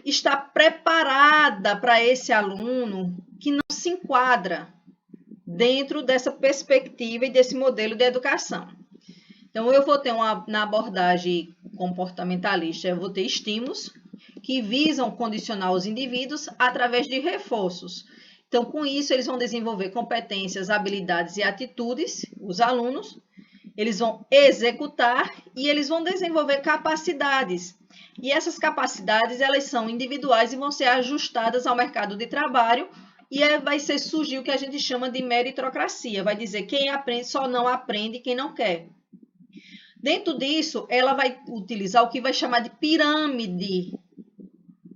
está preparada para esse aluno que não se enquadra dentro dessa perspectiva e desse modelo de educação. Então, eu vou ter na abordagem comportamentalista, eu vou ter estímulos que visam condicionar os indivíduos através de reforços. Então, com isso, eles vão desenvolver competências, habilidades e atitudes, os alunos, eles vão executar e eles vão desenvolver capacidades. E essas capacidades, elas são individuais e vão ser ajustadas ao mercado de trabalho, e vai surgir o que a gente chama de meritocracia. Vai dizer quem aprende só não aprende quem não quer. Dentro disso, ela vai utilizar o que vai chamar de pirâmide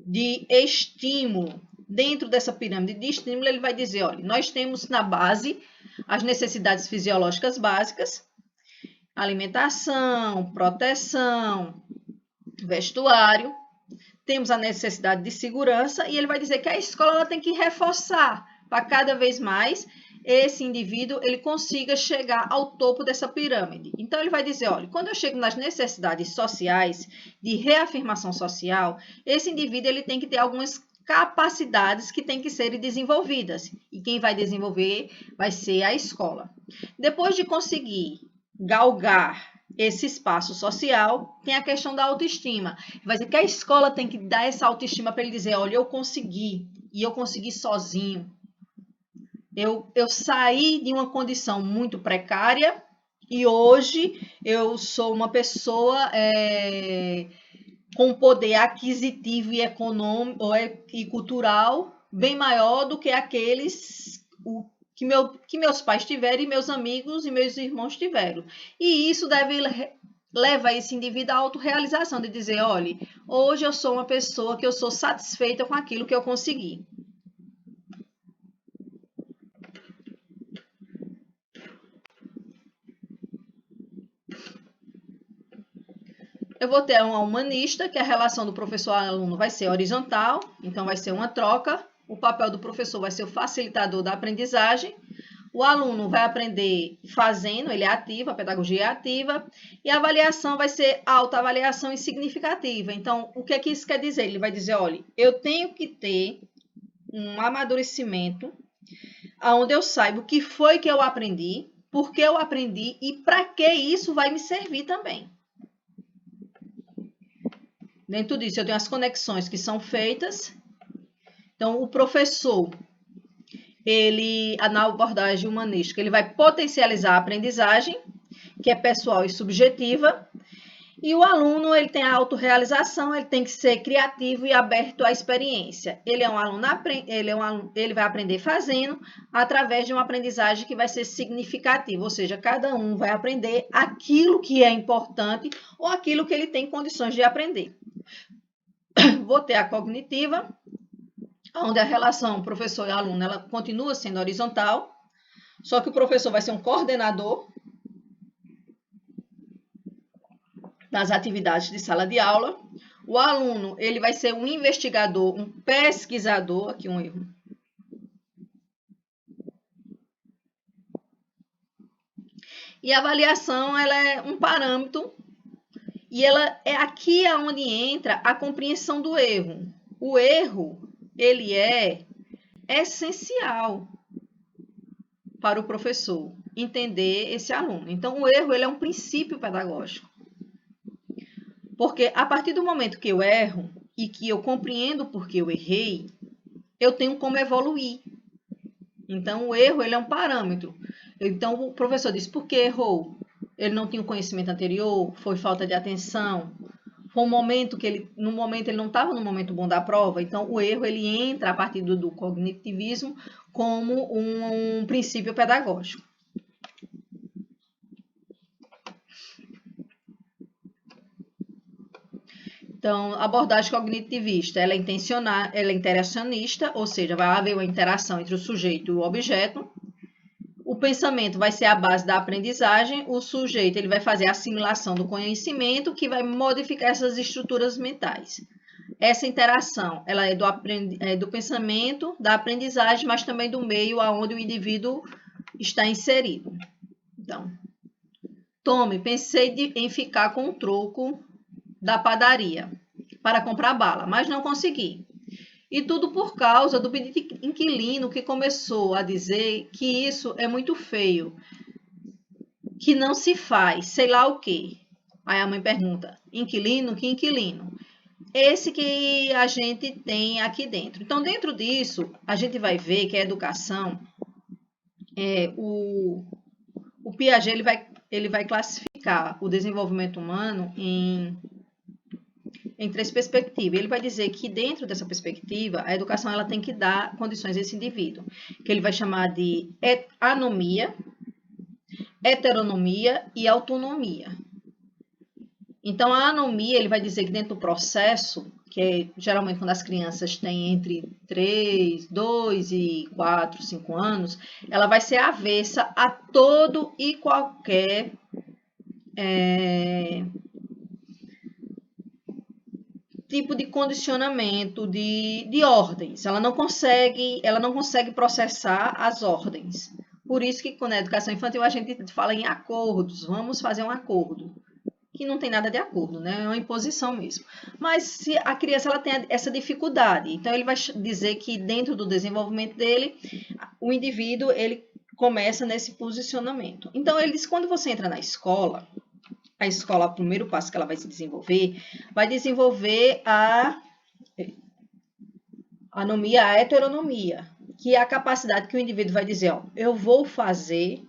de estímulo. Dentro dessa pirâmide de estímulo, ele vai dizer: olha, nós temos na base as necessidades fisiológicas básicas, alimentação, proteção, vestuário, temos a necessidade de segurança, e ele vai dizer que a escola ela tem que reforçar para cada vez mais esse indivíduo ele consiga chegar ao topo dessa pirâmide. Então, ele vai dizer: olha, quando eu chego nas necessidades sociais, de reafirmação social, esse indivíduo ele tem que ter algumas capacidades que têm que ser desenvolvidas. E quem vai desenvolver vai ser a escola. Depois de conseguir galgar esse espaço social, tem a questão da autoestima. Vai dizer que a escola tem que dar essa autoestima para ele dizer: olha, eu consegui, e eu consegui sozinho. Eu saí de uma condição muito precária e hoje eu sou uma pessoa com poder aquisitivo e econômico e cultural bem maior do que aqueles que meus pais tiveram e meus amigos e meus irmãos tiveram. E isso deve levar esse indivíduo à autorrealização, de dizer: olha, hoje eu sou uma pessoa que eu sou satisfeita com aquilo que eu consegui. Eu vou ter uma humanista, que a relação do professor-aluno vai ser horizontal, então vai ser uma troca. O papel do professor vai ser o facilitador da aprendizagem. O aluno vai aprender fazendo, ele é ativo, a pedagogia é ativa. E a avaliação vai ser autoavaliação e significativa. Então, o que é que isso quer dizer? Ele vai dizer: olha, eu tenho que ter um amadurecimento onde eu saiba o que foi que eu aprendi, por que eu aprendi e para que isso vai me servir também. Dentro disso, eu tenho as conexões que são feitas. Então, o professor, na abordagem humanística, ele vai potencializar a aprendizagem, que é pessoal e subjetiva. E o aluno, ele tem a autorrealização, ele tem que ser criativo e aberto à experiência. Ele vai aprender fazendo, através de uma aprendizagem que vai ser significativa, ou seja, cada um vai aprender aquilo que é importante ou aquilo que ele tem condições de aprender. Vou ter a cognitiva, onde a relação professor e aluno ela continua sendo horizontal, só que o professor vai ser um coordenador das atividades de sala de aula. O aluno ele vai ser um investigador, um pesquisador, aqui um erro. E a avaliação ela é um parâmetro e ela é aqui onde entra a compreensão do erro. O erro ele é essencial para o professor entender esse aluno. Então, o erro ele é um princípio pedagógico. Porque a partir do momento que eu erro, e que eu compreendo porque eu errei, eu tenho como evoluir. Então, o erro ele é um parâmetro. Então, o professor disse, por que errou? Ele não tinha o conhecimento anterior? Foi falta de atenção? Foi um momento que ele, no momento, ele não estava no momento bom da prova? Então, o erro ele entra a partir do cognitivismo como um princípio pedagógico. Então, a abordagem cognitivista, ela é interacionista, ou seja, vai haver uma interação entre o sujeito e o objeto. O pensamento vai ser a base da aprendizagem, o sujeito ele vai fazer a assimilação do conhecimento, que vai modificar essas estruturas mentais. Essa interação ela é do pensamento, da aprendizagem, mas também do meio aonde o indivíduo está inserido. Então, Tome, pensei em ficar com o troco da padaria para comprar bala, mas não consegui. E tudo por causa do inquilino que começou a dizer que isso é muito feio, que não se faz, sei lá o quê. Aí a mãe pergunta, inquilino? Que inquilino? Esse que a gente tem aqui dentro. Então, dentro disso, a gente vai ver que a educação, o Piaget ele vai classificar o desenvolvimento humano em três perspectivas. Ele vai dizer que dentro dessa perspectiva, a educação ela tem que dar condições a esse indivíduo, que ele vai chamar de anomia, heteronomia e autonomia. Então, a anomia, ele vai dizer que dentro do processo, que é geralmente quando as crianças têm entre 3, 2 e 4, 5 anos, ela vai ser avessa a todo e qualquer tipo de condicionamento, de ordens. Ela não consegue processar as ordens. Por isso que quando é educação infantil a gente fala em acordos, vamos fazer um acordo. Que não tem nada de acordo, né? É uma imposição mesmo. Mas se a criança ela tem essa dificuldade, então ele vai dizer que dentro do desenvolvimento dele, o indivíduo ele começa nesse posicionamento. Então ele diz, quando você entra na escola, a escola, o primeiro passo que ela vai desenvolver a anomia, a heteronomia, que é a capacidade que o indivíduo vai dizer, ó, eu vou fazer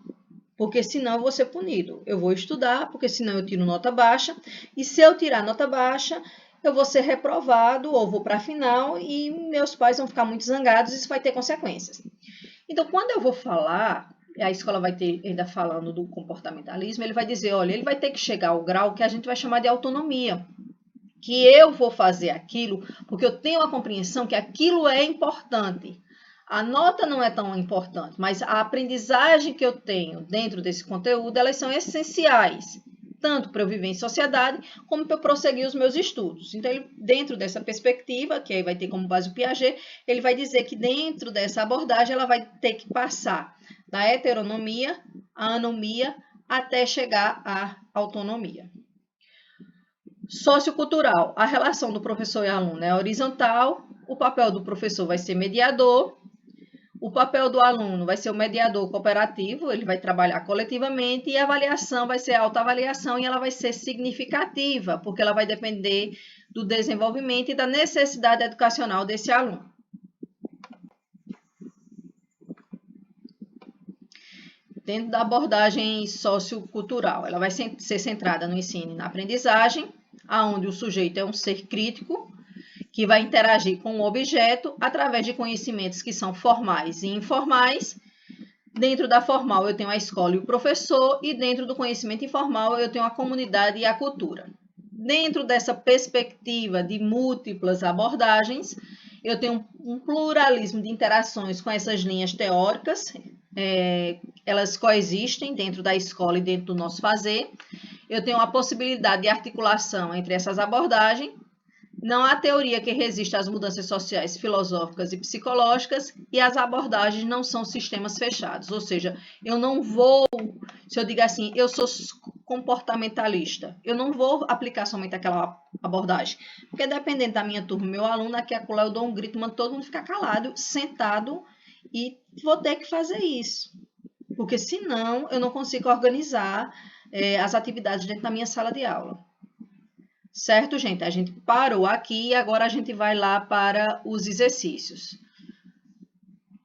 porque senão eu vou ser punido. Eu vou estudar, porque senão eu tiro nota baixa. E se eu tirar nota baixa, eu vou ser reprovado ou vou para a final e meus pais vão ficar muito zangados e isso vai ter consequências. Então, quando eu vou falar, a escola vai ter, ainda falando do comportamentalismo, ele vai dizer, olha, ele vai ter que chegar ao grau que a gente vai chamar de autonomia. Que eu vou fazer aquilo porque eu tenho a compreensão que aquilo é importante. A nota não é tão importante, mas a aprendizagem que eu tenho dentro desse conteúdo, elas são essenciais, tanto para eu viver em sociedade, como para eu prosseguir os meus estudos. Então, ele, dentro dessa perspectiva, que aí vai ter como base o Piaget, ele vai dizer que dentro dessa abordagem, ela vai ter que passar da heteronomia à anomia, até chegar à autonomia. Sociocultural, a relação do professor e aluno é horizontal, o papel do professor vai ser mediador, o papel do aluno vai ser o mediador cooperativo, ele vai trabalhar coletivamente e a avaliação vai ser autoavaliação e ela vai ser significativa, porque ela vai depender do desenvolvimento e da necessidade educacional desse aluno. Dentro da abordagem sociocultural, ela vai ser centrada no ensino e na aprendizagem, onde o sujeito é um ser crítico, que vai interagir com o objeto através de conhecimentos que são formais e informais. Dentro da formal eu tenho a escola e o professor, e dentro do conhecimento informal eu tenho a comunidade e a cultura. Dentro dessa perspectiva de múltiplas abordagens, eu tenho um pluralismo de interações com essas linhas teóricas, elas coexistem dentro da escola e dentro do nosso fazer. Eu tenho a possibilidade de articulação entre essas abordagens. Não há teoria que resista às mudanças sociais, filosóficas e psicológicas, e as abordagens não são sistemas fechados. Ou seja, eu não vou, se eu digo assim, eu sou comportamentalista, eu não vou aplicar somente aquela abordagem. Porque dependendo da minha turma, meu aluno, aqui acolá eu dou um grito, mando todo mundo ficar calado, sentado, e vou ter que fazer isso. Porque senão eu não consigo organizar as atividades dentro da minha sala de aula. Certo, gente? A gente parou aqui e agora a gente vai lá para os exercícios.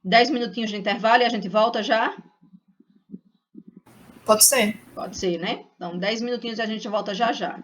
10 minutinhos de intervalo e a gente volta já? Pode ser. Pode ser, né? Então, 10 minutinhos e a gente volta já já.